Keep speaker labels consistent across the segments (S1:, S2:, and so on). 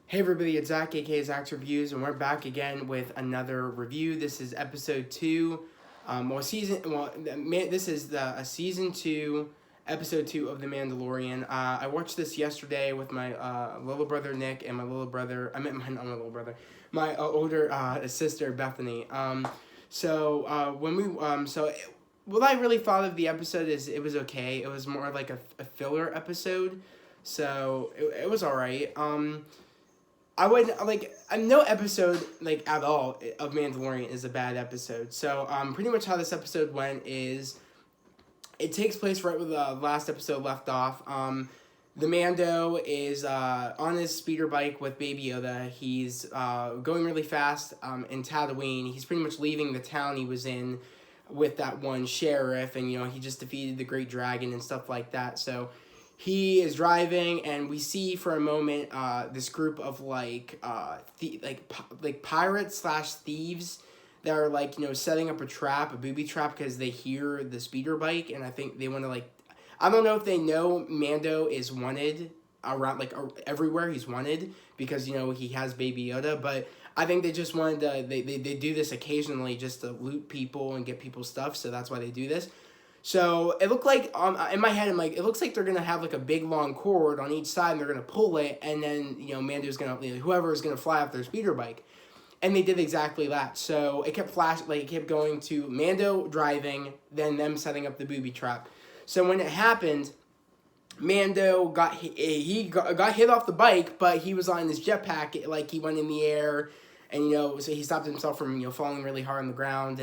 S1: Hey everybody, it's Zach, aka Zach's Reviews, and we're back again with another review. This is episode 2. This is a season 2, episode 2 of The Mandalorian. I watched this yesterday with my little brother Nick and my little brother, not my little brother, my older sister Bethany. What I really thought of the episode is it was okay. It was more like a filler episode, so it was alright. I would no episode at all of Mandalorian is a bad episode. So pretty much how this episode went is it takes place right where the last episode left off. The Mando is on his speeder bike with Baby Yoda. He's going really fast in Tatooine. He's pretty much leaving the town he was in with that one sheriff, and he just defeated the Great Dragon and stuff like that. So he is driving, and we see for a moment this group of pirates slash thieves that are setting up a booby trap, because they hear the speeder bike, and I think they want to I don't know if they know Mando is wanted around everywhere. He's wanted because he has Baby Yoda, but I think they just wanted to they do this occasionally just to loot people and get people's stuff, so that's why they do this. So it looked like in my head, I'm like, it looks like they're gonna have a big long cord on each side, and they're gonna pull it, and then Mando's gonna whoever is gonna fly off their speeder bike, and they did exactly that. So it kept it kept going to Mando driving, then them setting up the booby trap. So when it happened, Mando got hit off the bike, but he was on his jetpack, he went in the air, and so he stopped himself from falling really hard on the ground,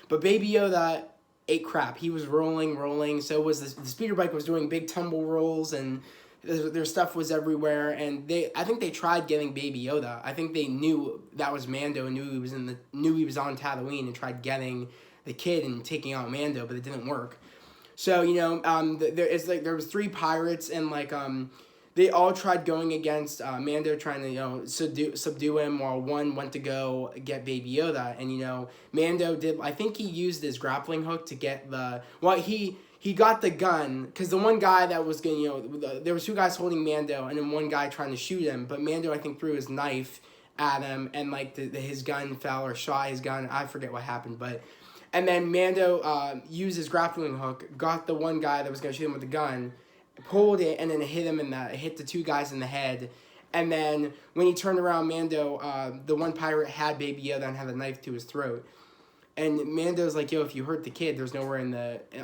S1: but Baby Yoda ate crap. He was rolling. So was the speeder bike was doing big tumble rolls, and their stuff was everywhere. And I think they tried getting Baby Yoda. I think they knew that was Mando and knew he was on Tatooine, and tried getting the kid and taking out Mando, but it didn't work. So there was 3 pirates, and they all tried going against Mando, trying to subdue him, while one went to go get Baby Yoda. And Mando did, I think he used his grappling hook to get he got the gun, because the one guy that was going there was 2 guys holding Mando, and then one guy trying to shoot him, but Mando, I think, threw his knife at him, and his gun fell, or shot his gun. I forget what happened, but. And then Mando used his grappling hook, got the one guy that was going to shoot him with the gun, pulled it, and then hit the 2 guys in the head. And then when he turned around, Mando, the one pirate had Baby Yoda and had a knife to his throat. And Mando's like, yo, if you hurt the kid, there's nowhere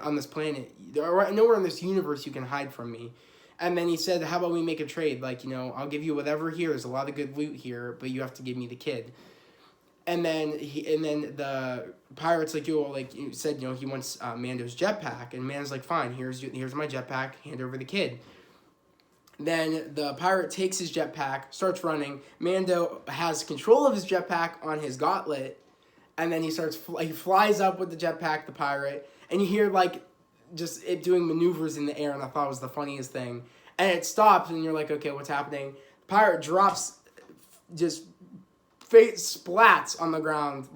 S1: on this planet, nowhere in this universe you can hide from me. And then he said, how about we make a trade? I'll give you whatever here. There's a lot of good loot here, but you have to give me the kid. And then the pirate's you said, he wants Mando's jetpack, and Mando's like, fine, here's my jetpack, hand over the kid. Then the pirate takes his jetpack, starts running. Mando has control of his jetpack on his gauntlet, and then he flies up with the jetpack, the pirate, and you hear just it doing maneuvers in the air, and I thought it was the funniest thing. And it stops, and you're like, okay, what's happening? The pirate drops, just face splats on the ground,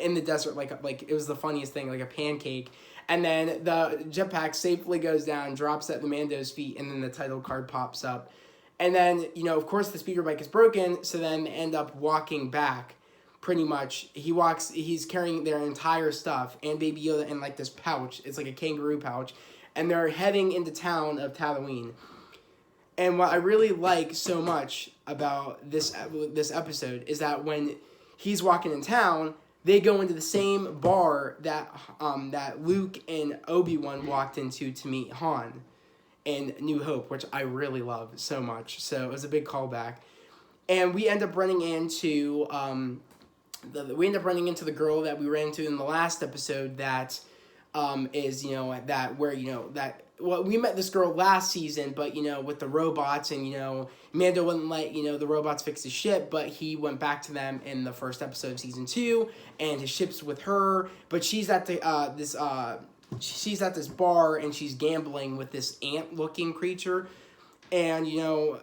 S1: in the desert, it was the funniest thing, like a pancake. And then the jetpack safely goes down, drops at the Mando's feet, and then the title card pops up. And then, of course, the speeder bike is broken, so then they end up walking back, pretty much. He's carrying their entire stuff, and Baby Yoda in, this pouch. It's like a kangaroo pouch. And they're heading into town of Tatooine. And what I really like so much about this episode is that when he's walking in town, they go into the same bar that Luke and Obi-Wan walked into to meet Han in New Hope, which I really love so much. So it was a big callback. And we end up running into the girl that we ran into in the last episode that we met this girl last season, but with the robots, and Mando wouldn't let the robots fix his ship, but he went back to them in the first episode of season 2, and his ship's with her, but she's at this bar, and she's gambling with this ant-looking creature, and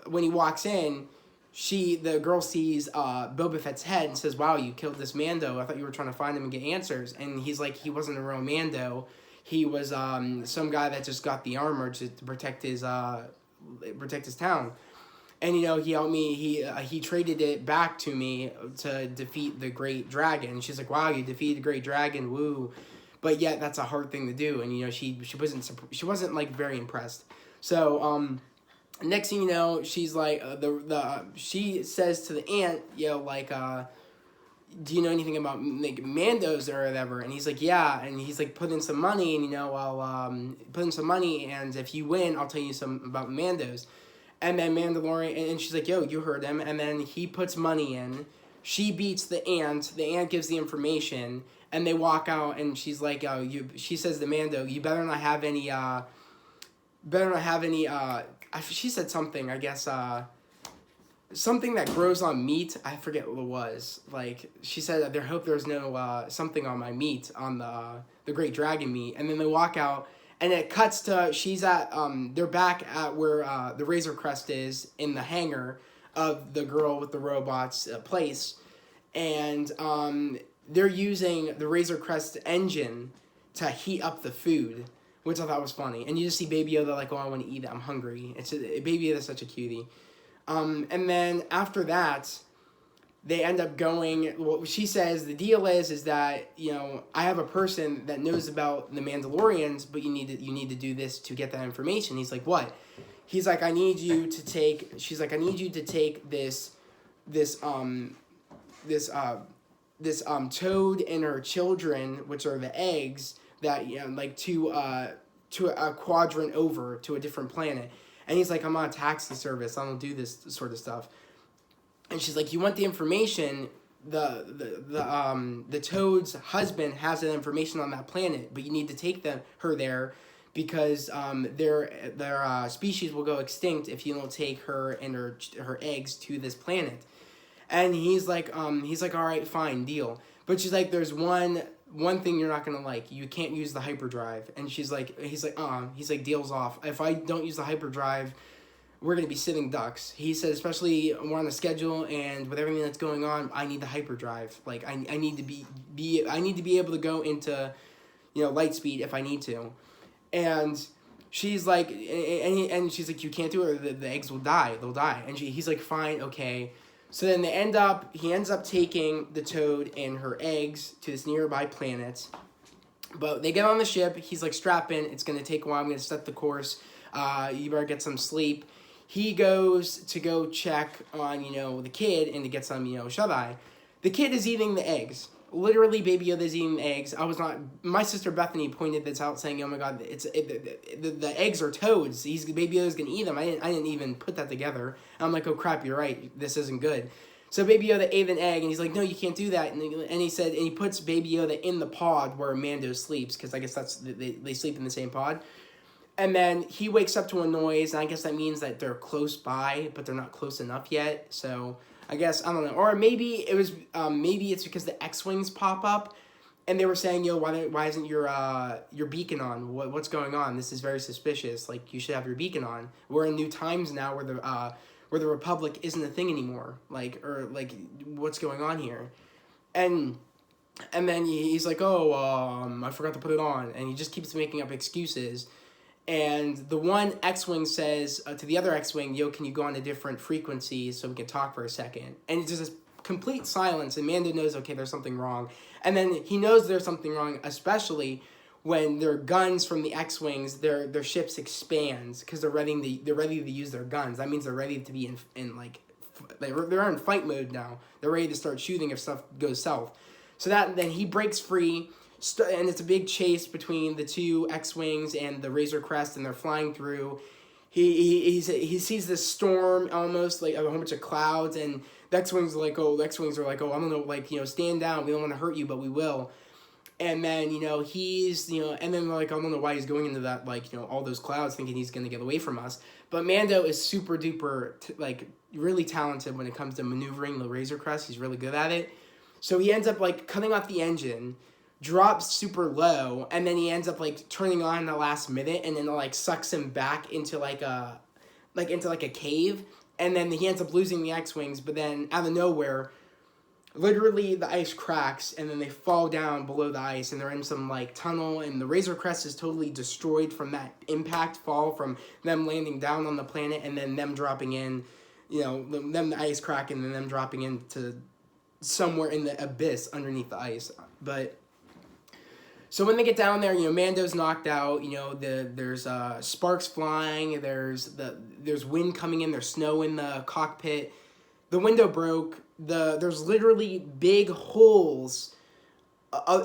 S1: when he walks in, the girl sees Boba Fett's head and says, wow, you killed this Mando. I thought you were trying to find him and get answers. And he's like, he wasn't a real Mando. He was some guy that just got the armor to protect his town. And he helped me. He traded it back to me to defeat the great dragon. And she's like, "Wow, you defeated the great dragon, woo!" But yet that's a hard thing to do. And she wasn't like very impressed. So next thing you know, she's like she says to the aunt, like do you know anything about like Mandos or whatever? And he's like, yeah. And he's like, put in some money, and I'll put in some money, and if you win, I'll tell you some about Mandos. And then Mandalorian, and she's like, yo, you heard him. And then he puts money in. She beats the aunt. The aunt gives the information, and they walk out. And she's like, she says to Mando, you better not have any. She said something. I guess. Something that grows on meat. I forget what it was. Like she said, I hope there's no something on my meat on the great dragon meat. And then they walk out. And it cuts to, they're back at where the Razor Crest is in the hangar of the girl with the robots place. And they're using the Razor Crest engine to heat up the food, which I thought was funny. And you just see Baby Yoda like, oh, I want to eat it. I'm hungry. Baby Yoda's such a cutie. And then after that, they end up going, well, she says the deal is that, I have a person that knows about the Mandalorians, but you need to do this to get that information. He's like, what? He's like, I need you to take this toad and her children, which are the eggs, that, like to a quadrant over to a different planet. And he's like, I'm on a taxi service. I don't do this sort of stuff. And she's like, you want the information? The toad's husband has that information on that planet, but you need to take her there because their species will go extinct if you don't take her and her eggs to this planet. And he's like, all right, fine, deal. But she's like, there's one thing you're not gonna like. You can't use the hyperdrive. And he's like, deal's off. If I don't use the hyperdrive, we're going to be sitting ducks. He said, especially we're on a schedule and with everything that's going on, I need the hyperdrive. Like I need to be able to go into, light speed if I need to. And she's like, and she's like, you can't do it or the eggs will die. They'll die. And he's like, fine, okay. So then he ends up taking the toad and her eggs to this nearby planet. But they get on the ship. He's like, strap in. It's going to take a while. I'm going to set the course. You better get some sleep. He goes to go check on, the kid and to get some, shut-eye. The kid is eating the eggs. Literally, Baby Yoda is eating the eggs. My sister Bethany pointed this out saying, oh my God, the eggs are toads. Baby Yoda's going to eat them. I didn't even put that together. I'm like, oh crap, you're right. This isn't good. So Baby Yoda ate an egg and he's like, no, you can't do that. And he puts Baby Yoda in the pod where Mando sleeps because I guess they sleep in the same pod. And then he wakes up to a noise, and I guess that means that they're close by, but they're not close enough yet. So I guess, I don't know. Or maybe it's because the X-Wings pop up, and they were saying, yo, why isn't your beacon on? What's going on? This is very suspicious. Like, you should have your beacon on. We're in new times now where the Republic isn't a thing anymore. What's going on here? And then he's like, I forgot to put it on. And he just keeps making up excuses. And the one X-Wing says to the other X-Wing, yo, can you go on a different frequency so we can talk for a second? And it's just this complete silence, and Mando knows, okay, there's something wrong. And then he knows there's something wrong, especially when their guns from the X-Wings, their ships expands because they're ready to use their guns. That means they're ready to be they're in fight mode now. They're ready to start shooting if stuff goes south. So then he breaks free. And it's a big chase between the two X-Wings and the Razor Crest, and they're flying through. He sees this storm almost like a whole bunch of clouds, and the X-Wings are like, oh, I don't know, stand down. We don't want to hurt you, but we will. And then, and then like, I don't know why he's going into that, all those clouds thinking he's going to get away from us. But Mando is super duper, really talented when it comes to maneuvering the Razor Crest. He's really good at it. So he ends up, cutting off the engine, drops super low, and then he ends up turning on in the last minute, and then it sucks him back into a cave, and then he ends up losing the X-Wings. But then out of nowhere, literally the ice cracks, and then they fall down below the ice, and they're in some tunnel, and the Razor Crest is totally destroyed from that impact fall from them landing down on the planet and then them dropping in. them the ice cracking and them dropping into somewhere in the abyss underneath the ice. But so when they get down there, Mando's knocked out. There's sparks flying. There's wind coming in. There's snow in the cockpit. The window broke. There's literally big holes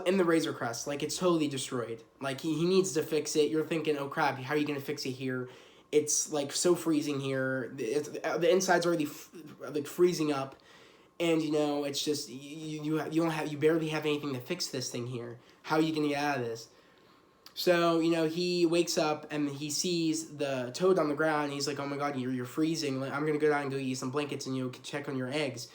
S1: in the Razor Crest. Like, it's totally destroyed. Like, he needs to fix it. You're thinking, oh crap, how are you gonna fix it here? It's like so freezing here. The inside's already like freezing up, and it's just you barely have anything to fix this thing here. How are you gonna get out of this? So he wakes up and he sees the toad on the ground. And he's like, oh my god, you're freezing. Like, I'm gonna go down and go eat some blankets and check on your eggs.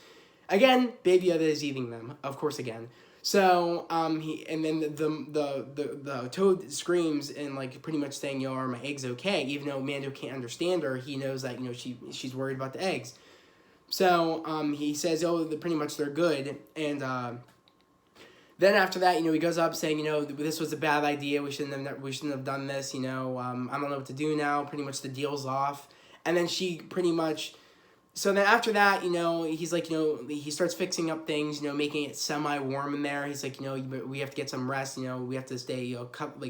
S1: Again, Baby Yoda is eating them, of course again. So then the toad screams and like pretty much saying, are my eggs okay? Even though Mando can't understand her, he knows that she's worried about the eggs. So he says, pretty much they're good. And then after that, he goes up saying, this was a bad idea. We shouldn't have done this. I don't know what to do now. Pretty much the deal's off. And then she pretty much. So then after that, he's like, he starts fixing up things, making it semi-warm in there. He's like, we have to get some rest, we have to stay,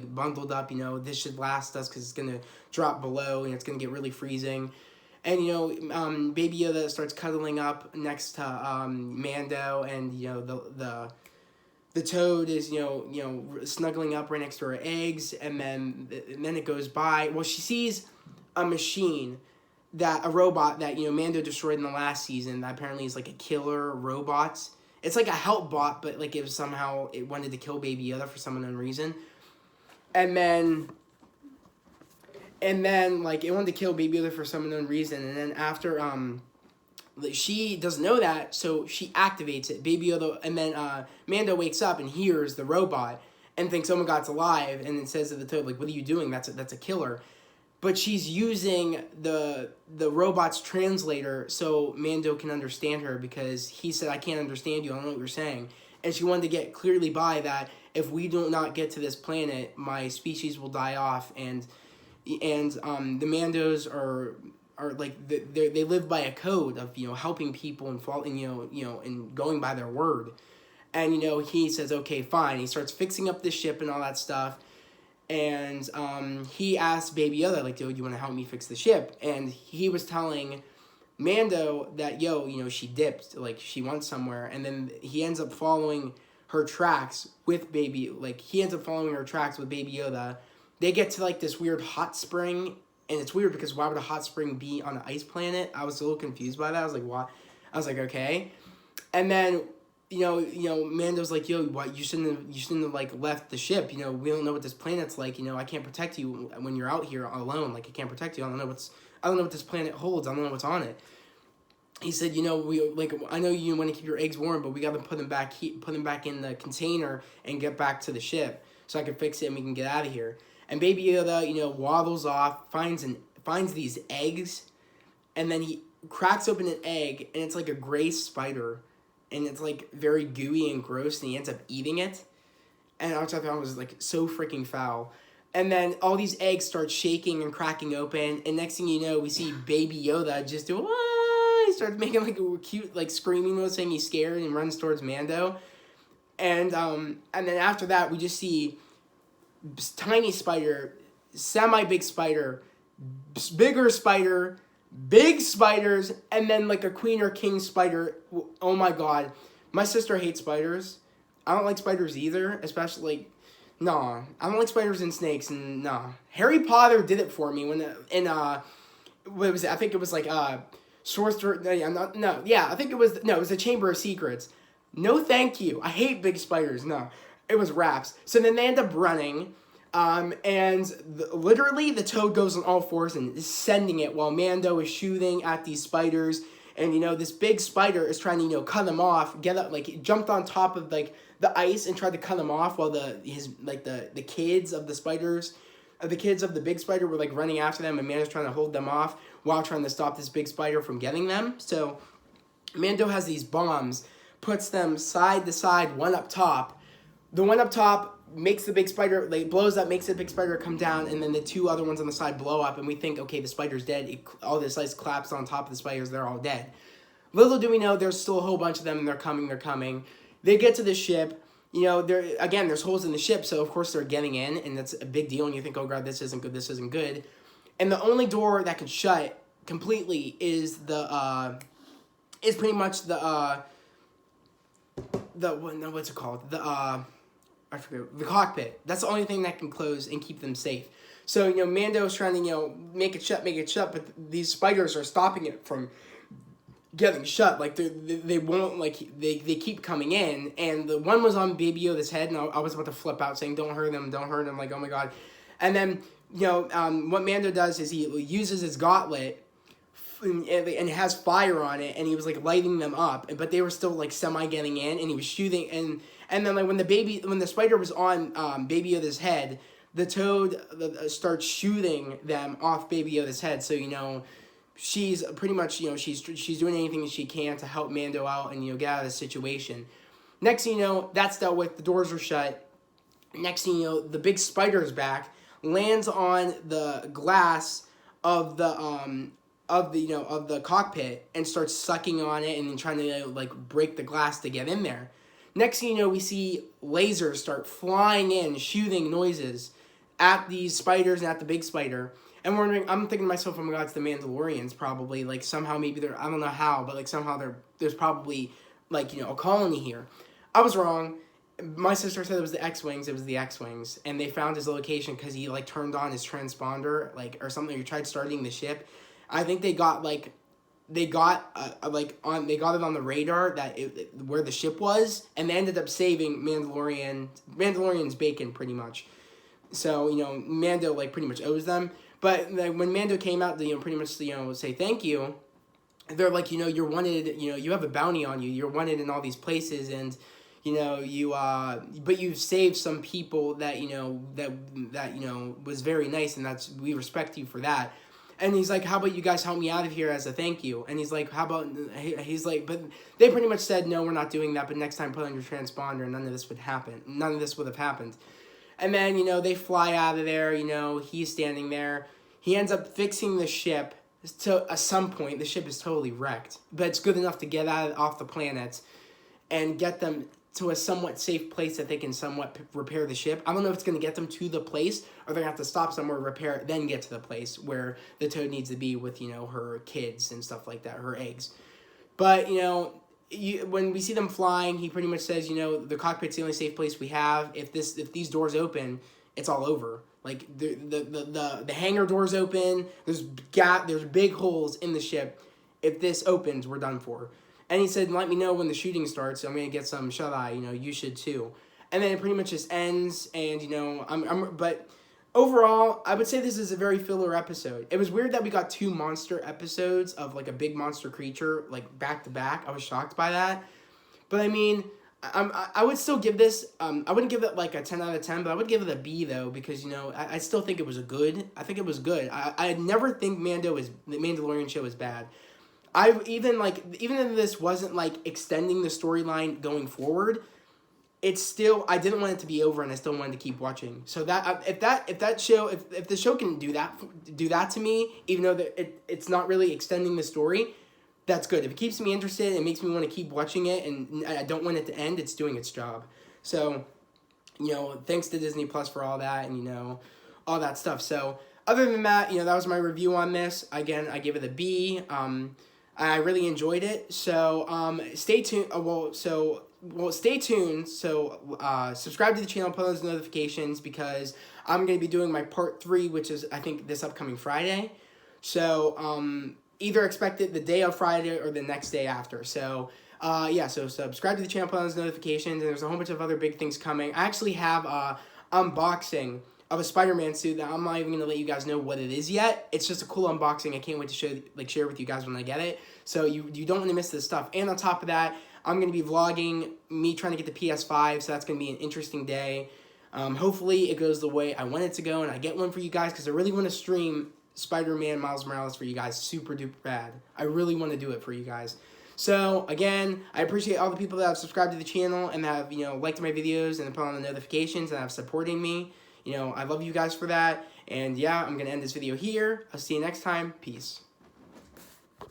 S1: bundled up, this should last us because it's going to drop below and it's going to get really freezing. And, Baby Yoda starts cuddling up next to Mando, and, the toad is, snuggling up right next to her eggs, and then it goes by. Well, she sees a machine, a robot that, Mando destroyed in the last season, that apparently is like a killer robot. It's like a help bot, but like it wanted to kill Baby Yoda for some unknown reason. And then like it wanted to kill Baby Yoda for some unknown reason. And then after she doesn't know that, so she activates it. Baby Yoda, and then Mando wakes up and hears the robot and thinks, oh my god, it's alive, and it says to the toad, like, what are you doing? That's a killer. But she's using the robot's translator so Mando can understand her, because he said, I can't understand you, I don't know what you're saying. And she wanted to get clearly by that if we do not get to this planet, my species will die off. And the Mandos are like, they live by a code of, helping people and and going by their word. And, he says, okay, fine. He starts fixing up the ship and all that stuff. And he asked Baby Yoda, like, do you want to help me fix the ship? And he was telling Mando that, she dipped, like, she went somewhere. And then he ends up following her tracks with Baby Yoda. They get to, like, this weird hot spring. And it's weird because why would a hot spring be on an ice planet? I was a little confused by that. I was like, what? I was like, okay. And then Mando's like, what? You shouldn't have like left the ship. We don't know what this planet's like. I can't protect you when you're out here alone. Like, I can't protect you. I don't know what this planet holds. I don't know what's on it. He said, I know you want to keep your eggs warm, but we got to put them back in the container and get back to the ship so I can fix it and we can get out of here. And Baby Yoda, waddles off, finds these eggs, and then he cracks open an egg, and it's like a gray spider. And it's, like, very gooey and gross, and he ends up eating it. And I thought that was, like, so freaking foul. And then all these eggs start shaking and cracking open, and next thing you know, we see Baby Yoda just do, he starts making, like, a cute, like, screaming noise, saying he's scared, and runs towards Mando. And then after that, we just see tiny spider, semi-big spider, bigger spider, big spiders, and then like a queen or king spider. Oh my god. My sister hates spiders. I don't like spiders either, especially, I don't like spiders and snakes, and Harry Potter did it for me when, what was it? I think it was like, Sorcerer, I think it was the Chamber of Secrets. No thank you. I hate big spiders, no. It was raps. So then they end up running, literally the toad goes on all fours and is sending it while Mando is shooting at these spiders. And, this big spider is trying to, cut them off, get up, like, he jumped on top of, like, the ice and tried to cut them off while the kids of the big spider were, like, running after them, and Mando's trying to hold them off while trying to stop this big spider from getting them. So Mando has these bombs, puts them side to side, one up top. The one up top makes the big spider, like, blows up, makes the big spider come down, and then the two other ones on the side blow up, and we think, okay, the spider's dead. All this ice collapsed on top of the spiders, they're all dead. Little do we know, there's still a whole bunch of them, and they're coming. They get to the ship. There's holes in the ship, so of course they're getting in, and that's a big deal, and you think, oh god, this isn't good. And the only door that can shut completely is pretty much what's it called? I forget, the cockpit. That's the only thing that can close and keep them safe. So, Mando's trying to, make it shut, but these spiders are stopping it from getting shut. Like, they won't, like, they keep coming in, and the one was on Baby Yoda's head, and I was about to flip out saying, don't hurt him, like, oh my god. And then, what Mando does is he uses his gauntlet, and it has fire on it, and he was, like, lighting them up, but they were still, like, semi getting in, and he was shooting, and then, like, when the spider was on Baby Yoda's head, the toad starts shooting them off Baby Yoda's head, so, she's pretty much, she's doing anything she can to help Mando out and, get out of the situation. Next thing you know, that's dealt with, the doors are shut. Next thing you know, the big spider's back, lands on the glass of the cockpit and starts sucking on it and then trying to, like, break the glass to get in there. Next thing you know, we see lasers start flying in, shooting noises at these spiders and at the big spider. And I'm thinking to myself, oh my god, it's the Mandalorians probably. Like, somehow maybe they're, I don't know how, but, like, somehow there's probably, like, a colony here. I was wrong. My sister said it was the X-Wings. It was the X-Wings. And they found his location because he, like, turned on his transponder, like, or something. He tried starting the ship. I think they got it on the radar where the ship was, and they ended up saving Mandalorian's bacon, pretty much. So, Mando, like, pretty much owes them. But, like, when Mando came out to, pretty much, say thank you, they're like, you're wanted, you have a bounty on you. You're wanted in all these places, and, but you've saved some people that, was very nice, and we respect you for that. And he's like, how about you guys help me out of here as a thank you? And he's like, he's like, but they pretty much said, no, we're not doing that, but next time put on your transponder, and none of this would happen. None of this would have happened. And then, they fly out of there, he's standing there. He ends up fixing the ship to, at some point, the ship is totally wrecked. But it's good enough to get off the planet and get them to a somewhat safe place that they can somewhat repair the ship. I don't know if it's going to get them to the place, or they're going to have to stop somewhere, repair it, then get to the place where the toad needs to be with, her kids and stuff like that, her eggs. But, when we see them flying, he pretty much says, the cockpit's the only safe place we have. If these doors open, it's all over. Like, the hangar doors open, there's big holes in the ship. If this opens, we're done for. And he said, let me know when the shooting starts. I'm going to get some shut-eye. You should too. And then it pretty much just ends. And, but overall, I would say this is a very filler episode. It was weird that we got 2 monster episodes of, like, a big monster creature, like, back-to-back. I was shocked by that. But, I mean, I would still give this, I wouldn't give it, like, a 10 out of 10, but I would give it a B, though, because, I still think it was good. I think it was good. I never think the Mandalorian show is bad. Even if this wasn't, like, extending the storyline going forward, it's still, I didn't want it to be over, and I still wanted to keep watching. So that if the show can do that to me, even though it's not really extending the story, that's good. If it keeps me interested, it makes me want to keep watching it, and I don't want it to end, it's doing its job. So, thanks to Disney Plus for all that, and all that stuff. So other than that, that was my review on this. Again, I give it a B. I really enjoyed it. So stay tuned. Stay tuned. So subscribe to the channel, put on those notifications, because I'm going to be doing my part 3, which is, I think, this upcoming Friday. So either expect it the day of Friday or the next day after. So so subscribe to the channel, put on those notifications, and there's a whole bunch of other big things coming. I actually have unboxing of a Spider-Man suit that I'm not even going to let you guys know what it is yet. It's just a cool unboxing. I can't wait to share with you guys when I get it. So you don't want to miss this stuff. And on top of that, I'm going to be vlogging me trying to get the PS5, so that's going to be an interesting day. Hopefully it goes the way I want it to go, and I get one for you guys, because I really want to stream Spider-Man Miles Morales for you guys. Super duper bad. I really want to do it for you guys. So, again, I appreciate all the people that have subscribed to the channel and have, liked my videos and put on the notifications and have supporting me. I love you guys for that. And yeah, I'm going to end this video here. I'll see you next time. Peace.